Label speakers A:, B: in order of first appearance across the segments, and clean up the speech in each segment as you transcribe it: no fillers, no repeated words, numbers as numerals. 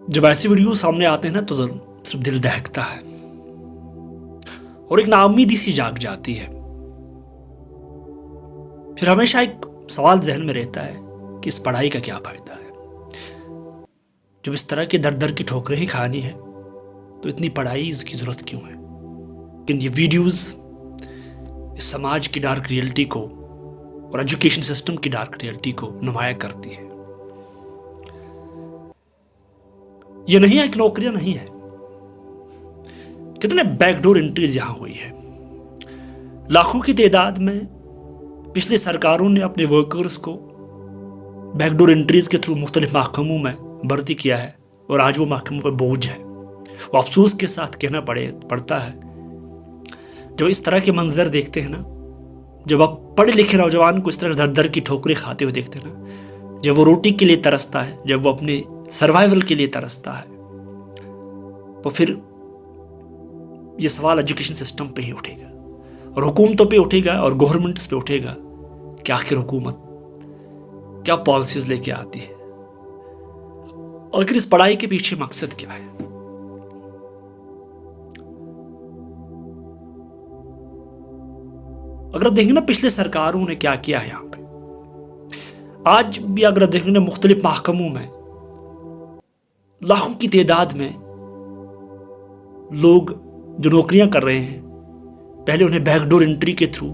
A: जब ऐसी वीडियो सामने आते हैं ना तो सिर्फ दिल दहकता है और एक नाउम्मीदी सी जाग जाती है। फिर हमेशा एक सवाल जहन में रहता है कि इस पढ़ाई का क्या फायदा है। जब इस तरह के दर दर की ठोकरें ही खानी है तो इतनी पढ़ाई इसकी जरूरत क्यों है। लेकिन ये वीडियोस इस समाज की डार्क रियलिटी को और एजुकेशन सिस्टम की डार्क रियलिटी को नुमाया करती है। ये नहीं है कि नौकरियां नहीं है, कितने बैकडोर एंट्रीज यहां हुई है। लाखों की तादाद में पिछली सरकारों ने अपने वर्कर्स को बैकडोर एंट्रीज के थ्रू मुख्तलिफ महकमों में भर्ती किया है और आज वो महकमों पर बोझ है। वो अफसोस के साथ कहना पड़ता है जब इस तरह के मंजर देखते हैं ना, जब आप पढ़े लिखे नौजवान को इस तरह दर दर की ठोकरें खाते हुए देखते हैं ना, जब वो रोटी के लिए तरसता है, जब वो अपने सर्वाइवल के लिए तरसता है, तो फिर ये सवाल एजुकेशन सिस्टम पे ही उठेगा और हुकूमतों पे उठेगा और गवर्नमेंट्स पे उठेगा कि आखिर हुकूमत क्या पॉलिसीज लेके आती है और आखिर इस पढ़ाई के पीछे मकसद क्या है। अगर आप देखेंगे ना पिछले सरकारों ने क्या किया है यहाँ पे, आज भी अगर देखेंगे मुख्तलिफ महकमों में लाखों की तादाद में लोग जो नौकरियां कर रहे हैं, पहले उन्हें बैकडोर एंट्री के थ्रू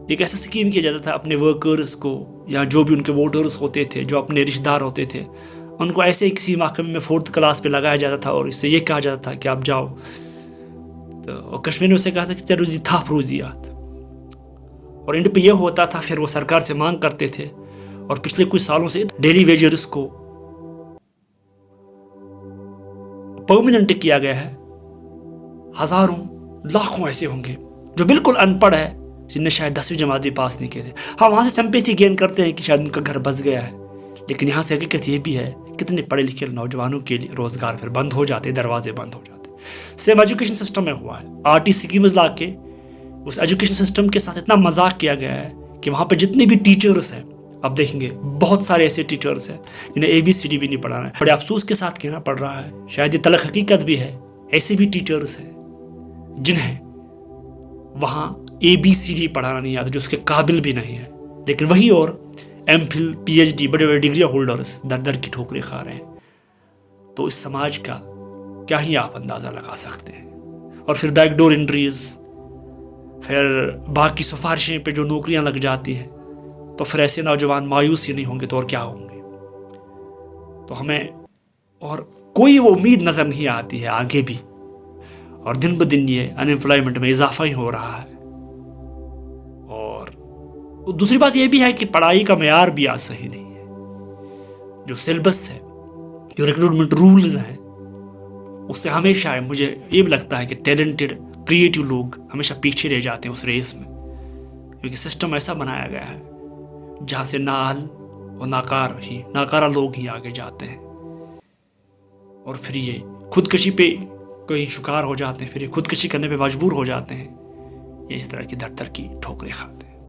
A: एक ऐसा स्कीम किया जाता था अपने वर्कर्स को या जो भी उनके वोटर्स होते थे, जो अपने रिश्तेदार होते थे, उनको ऐसे ही किसी महकमे में 4th क्लास पे लगाया जाता था और इससे ये कहा जाता था कि आप जाओ। तो कश्मीर ने उसे कहा था कि चरुजी था फरोजियात, और एंड पे ये होता था फिर वो सरकार से मांग करते थे और पिछले कुछ सालों से डेली वेजर्स को परमानेंट किया गया है। हजारों लाखों ऐसे होंगे जो बिल्कुल अनपढ़ है, जिनने शायद 10वीं जमात भी पास नहीं किए थे। हाँ, वहां से सिंपैथी गेन करते हैं कि शायद उनका घर बस गया है, लेकिन यहाँ से हकीकत ये भी है कितने पढ़े लिखे नौजवानों के लिए रोजगार फिर बंद हो जाते, दरवाजे बंद हो जाते। सेम एजुकेशन सिस्टम में हुआ है। RT स्कीम्स ला के उस एजुकेशन सिस्टम के साथ इतना मजाक किया गया है कि वहाँ पे जितने भी टीचर्स हैं, आप देखेंगे बहुत सारे ऐसे टीचर्स हैं जिन्हें ABCD भी नहीं पढ़ाना है। बड़े अफसोस के साथ कहना पड़ रहा है, शायद ये तलख हकीकत भी है, ऐसे भी टीचर्स हैं जिन्हें वहाँ ABCD पढ़ाना नहीं आता, जो उसके काबिल भी नहीं है, लेकिन वही और MPhil PhD बड़े बड़े डिग्री होल्डर्स दर दर की ठोकरें खा रहे हैं। तो इस समाज का क्या ही आप अंदाज़ा लगा सकते हैं। और फिर बैकडोर एंट्रीज, फिर बाकी सिफारिशें पे जो नौकरियां लग जाती हैं, तो फिर ऐसे नौजवान मायूस ही नहीं होंगे तो और क्या होंगे। तो हमें और कोई वो उम्मीद नज़र नहीं आती है आगे भी, और दिन ब दिन ये अनएम्प्लॉयमेंट में इजाफा ही हो रहा है। और दूसरी बात ये भी है कि पढ़ाई का मेयार भी आज सही नहीं है। जो सिलेबस है, जो रिक्रूटमेंट रूल्स हैं, उससे हमेशा मुझे ये भी लगता है कि टैलेंटेड क्रिएटिव लोग हमेशा पीछे रह जाते हैं उस रेस में, क्योंकि सिस्टम ऐसा बनाया गया है जहाँ से नाअहल और नाकारा लोग ही आगे जाते हैं और फिर ये खुदकशी पे कहीं शिकार हो जाते हैं, फिर ये खुदकशी करने पे मजबूर हो जाते हैं, ये इस तरह की दर दर की ठोकरें खाते हैं।